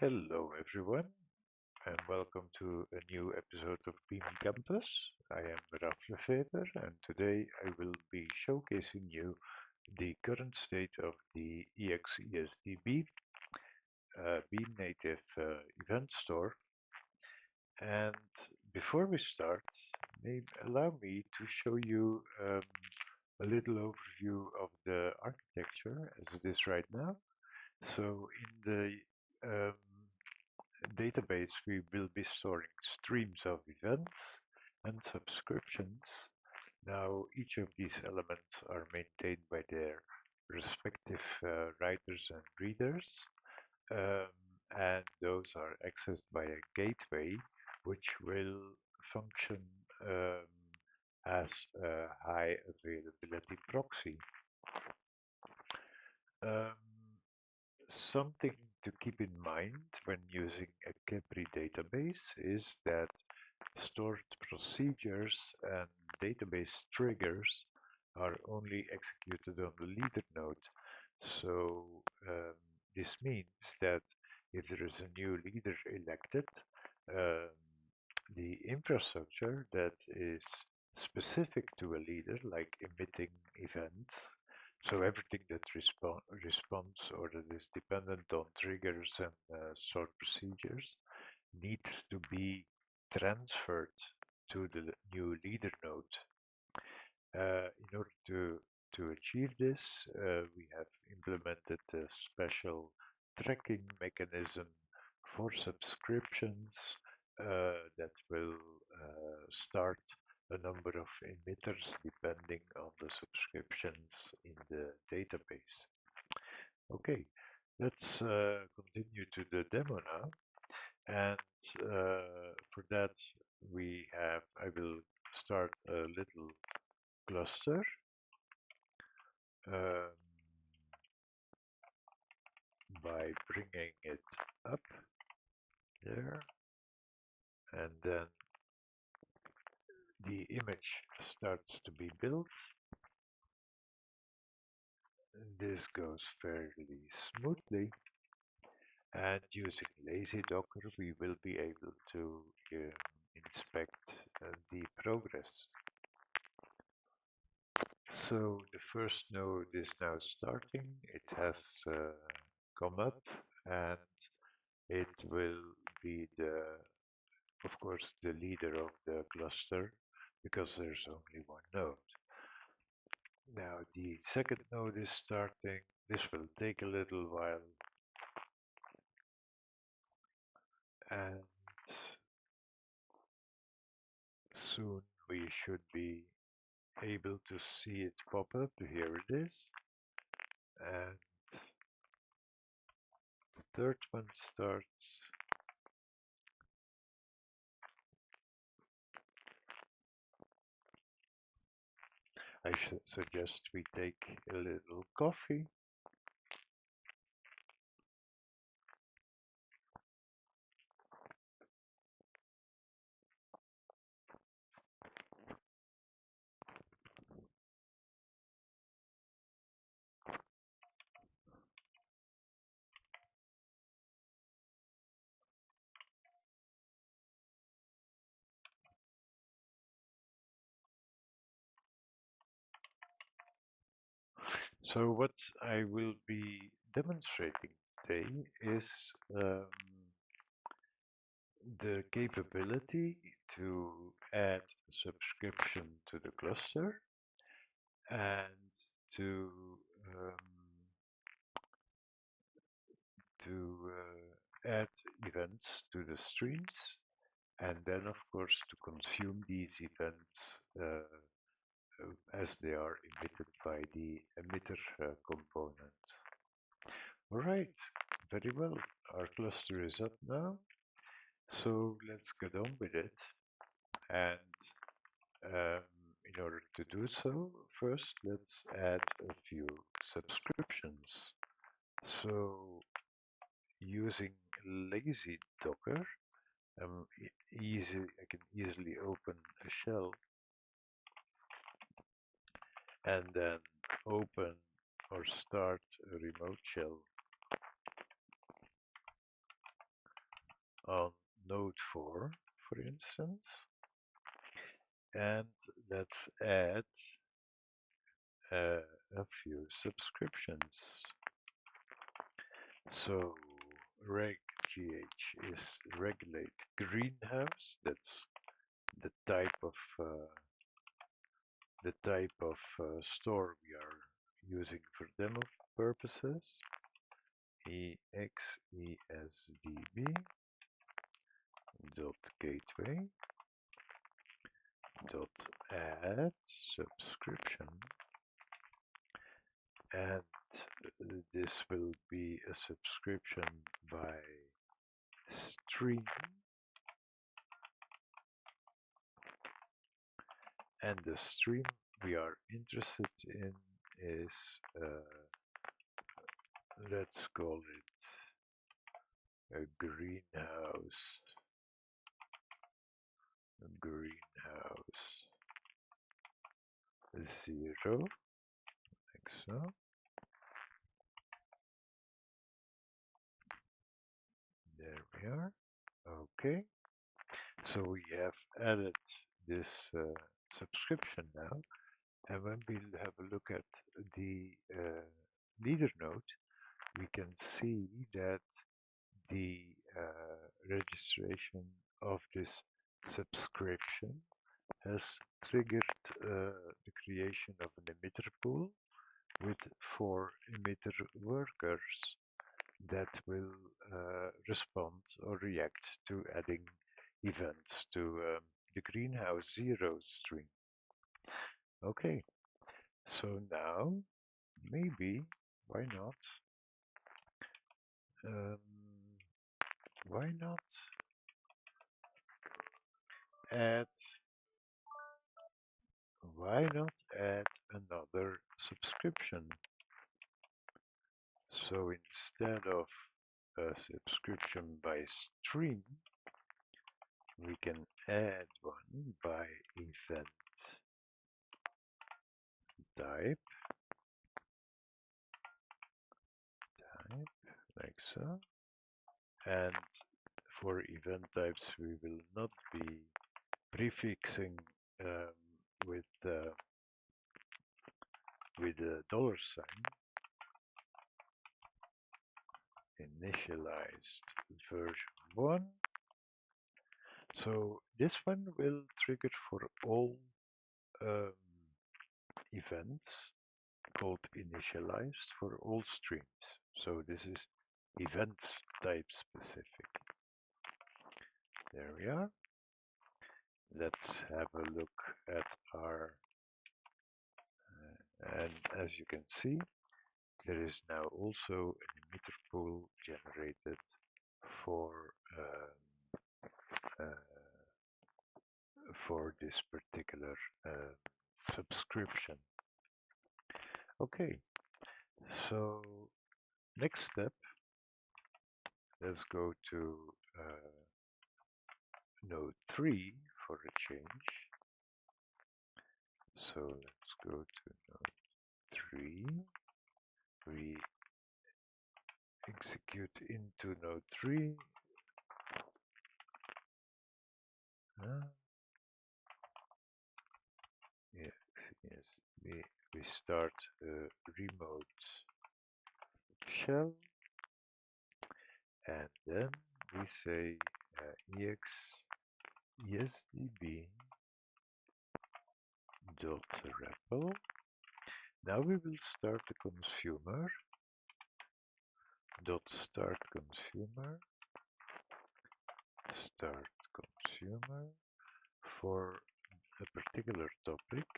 Hello, everyone, and welcome to a new episode of Beam Campus. I am Raf Lefever, and today I will be showcasing you the current state of the ExESDB BEAM-native event store. And before we start, allow me to show you a little overview of the architecture as it is right now. So in the database, we will be storing streams of events and subscriptions. Now, each of these elements are maintained by their respective writers and readers, um, and those are accessed by a gateway, which will function um, as a high availability proxy. Um, Something to keep in mind when using a Capri database is that stored procedures and database triggers are only executed on the leader node. So um, this means that if there is a new leader elected, um, the infrastructure that is specific to a leader, like emitting events, so everything that responds or that is dependent on triggers and stored procedures, needs to be transferred to the new leader node. In order to achieve this, we have implemented a special tracking mechanism for subscriptions that will start a number of emitters depending on the subscriptions in the database. Okay, let's continue to the demo now. And for that, I will start a little cluster um, by bringing it up there, and then the image starts to be built. This goes fairly smoothly, and using lazy docker, we will be able to inspect the progress. So the first node is now starting. It has come up, and it will be of course, the leader of the cluster because there's only one node. Now the second node is starting. This will take a little while, and soon we should be able to see it pop up. Here it is. And the third one starts. I suggest we take a little coffee. So what I will be demonstrating today is um, the capability to add subscription to the cluster and to um, add events to the streams, and then of course to consume these events as they are emitted by the emitter component. All right, very well. Our cluster is up now, so let's get on with it. And um, in order to do so, first let's add a few subscriptions. So using lazy docker, I can easily open a shell and then open or start a remote shell on node 4, for instance, and let's add a few subscriptions. So reggh is regulate greenhouse. That's the type of store we are using for demo purposes. ExESDB dot gateway dot add subscription, and this will be a subscription by stream, and the stream we are interested in is let's call it a greenhouse 0, like so. There we are. Okay, so we have added this subscription now, and when we have a look at the leader node, we can see that the registration of this subscription has triggered the creation of an emitter pool with 4 emitter workers that will respond or react to adding events to the greenhouse 0 stream. Okay, so now maybe why not um, why not add another subscription? So instead of a subscription by stream, we can add one by event type, like so. And for event types, we will not be prefixing with a dollar sign. Initialized version 1. So this one will trigger for all um, events called initialized for all streams. So this is event type specific. There we are. Let's have a look at our, and as you can see, there is now also an emitter pool generated for this particular subscription. Okay, so next step, let's go to node 3 for a change. So let's go to node 3. We execute into node 3. Yes, we start a remote shell, and then we say ExESDB dot REPL. Now we will start the consumer dot start consumer for a particular topic,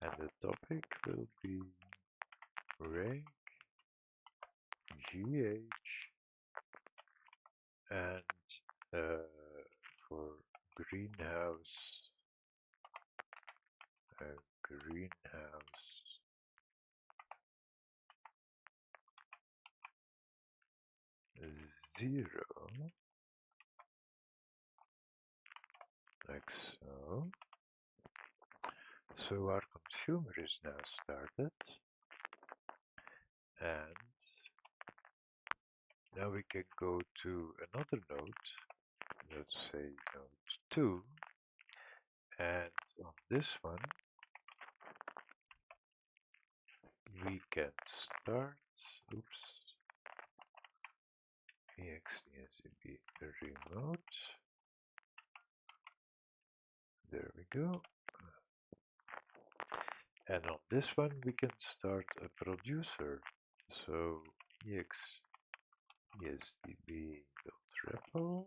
and the topic will be reggh and for greenhouse 0, like so. So our consumer is now started, and Now we can go to another node, let's say node 2, and on this one we can start, oops, ExESDB remote, there we go, and on this one we can start a producer, so ExESDB.repo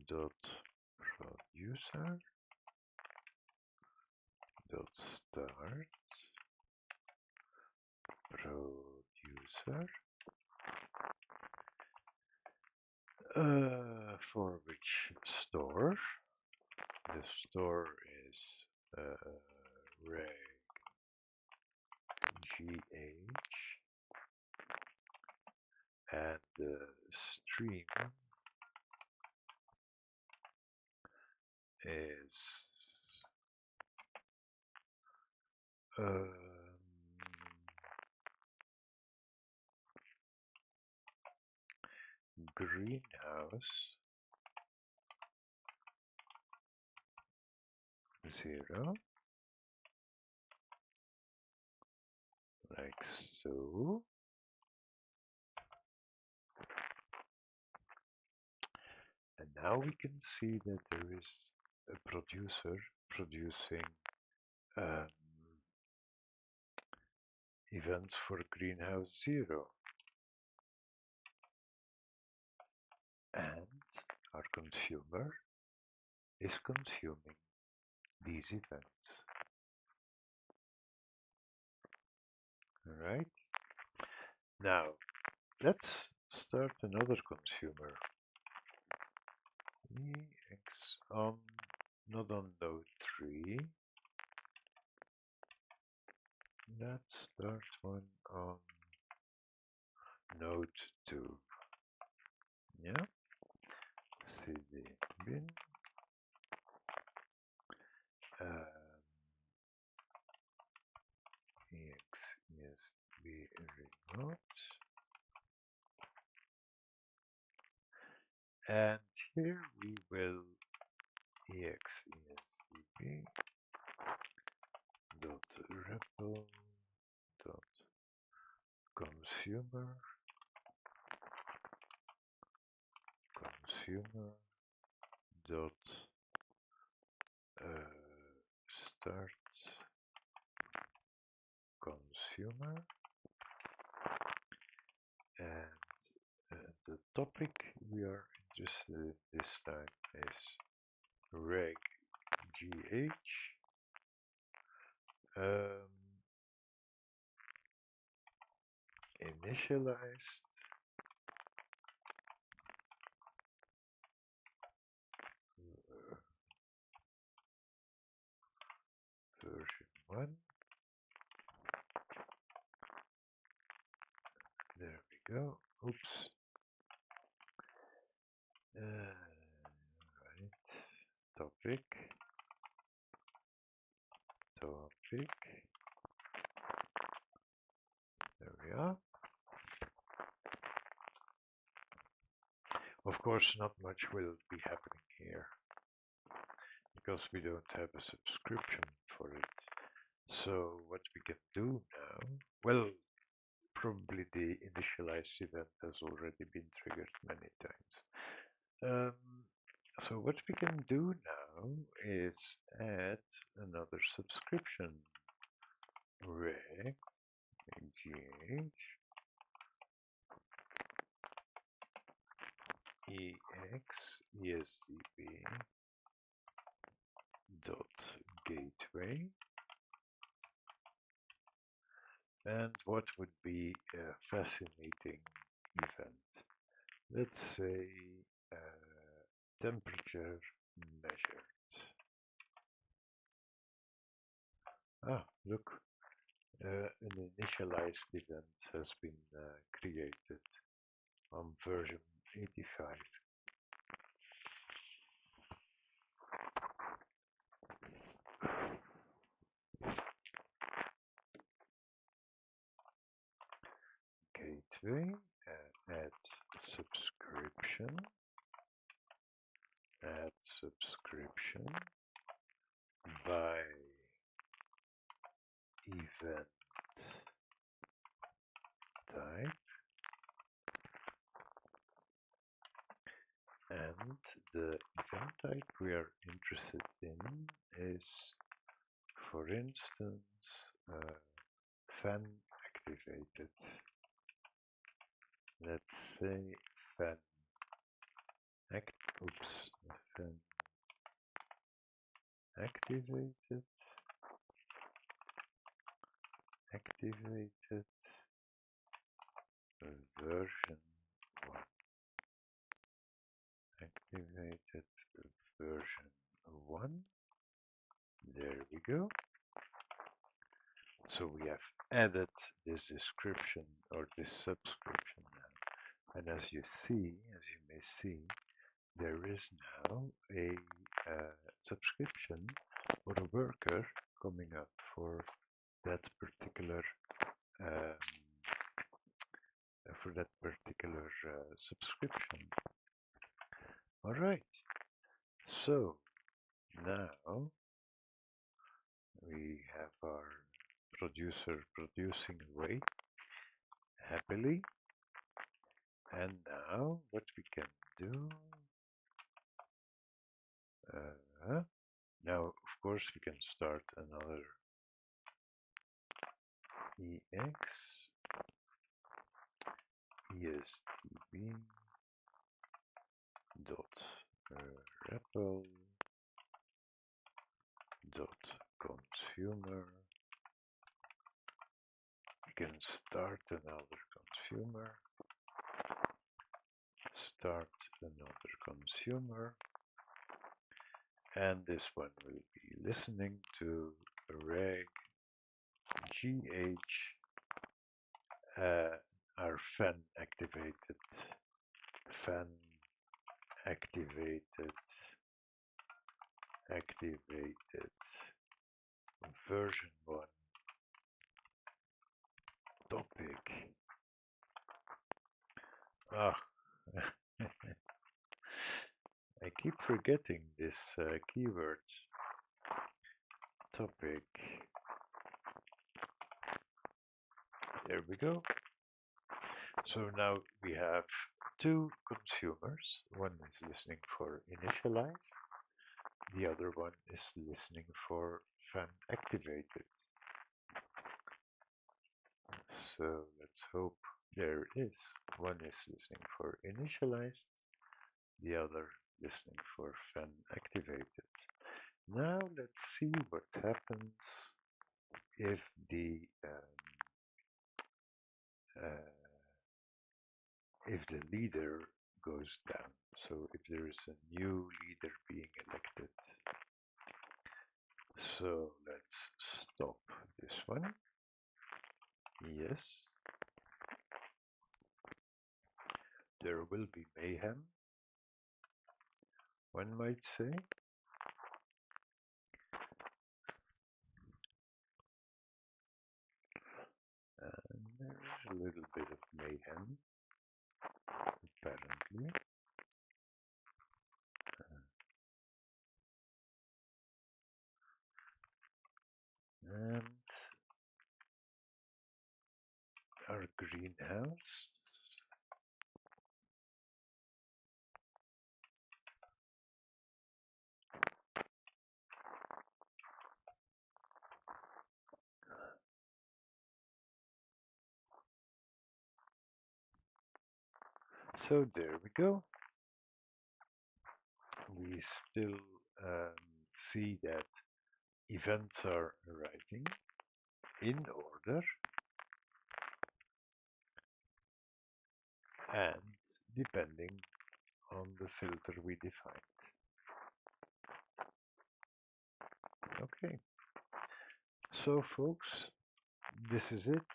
dot producer dot start producer, for which store, the store is reg gh, and the stream is greenhouse 0, like so. And now we can see that there is a producer producing events for greenhouse 0. And our consumer is consuming these events. Alright, now let's start another consumer. On, not on node 3, let's start one on node 2. Yeah, cd bin ExESDB remote, and here we will ExESDB dot repo dot consumer dot start consumer, and the topic we are interested in this time is reg gh, initialized version 1. There we go. Oops. Right. Topic. There we are. Of course, not much will be happening here because we don't have a subscription for it. So what we can do now, well, probably the initialize event has already been triggered many times. So what we can do now is add another subscription, reg gh ExESDB dot gateway, and what would be a fascinating event? Let's say temperature measured. Ah, look, an initialized event has been created on version 85. way. Add subscription. Add subscription by event type, and the event type we are interested in is, for instance, fan activated. Let's say fan fan activated version 1. Activated version 1. There we go. So we have added this description or this subscription now. And as you may see, there is now a subscription or a worker coming up for that particular um, subscription. All right. So now we have our producer producing away happily, and now what we can do, now of course we can start another ExESDB dot REPL dot consumer. We can start another consumer. And this one will be listening to reg gh our fan activated version 1 topic. I keep forgetting this keywords. Topic. There we go. So now we have two consumers. One is listening for initialize. The other one is listening for fan activated. So let's hope there it is. One is listening for initialized. The other listening for fan activated. Now let's see what happens if the leader goes down. So if there is a new leader being elected. So let's stop this one. Yes. There will be mayhem, one might say. And there's a little bit of mayhem, apparently. And our greenhouse. So there we go. We still see that events are arriving in order and depending on the filter we defined. Okay. So folks, this is it.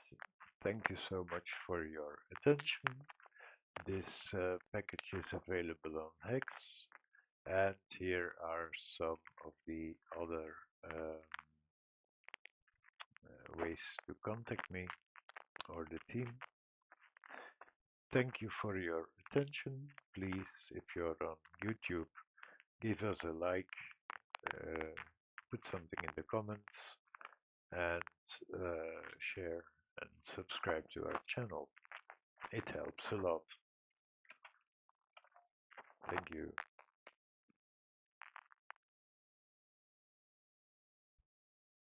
Thank you so much for your attention. This package is available on Hex, and here are some of the other ways to contact me or the team. Thank you for your attention. Please, if you're on YouTube, give us a like, uh, put something in the comments, and share and subscribe to our channel. It helps a lot. Thank you.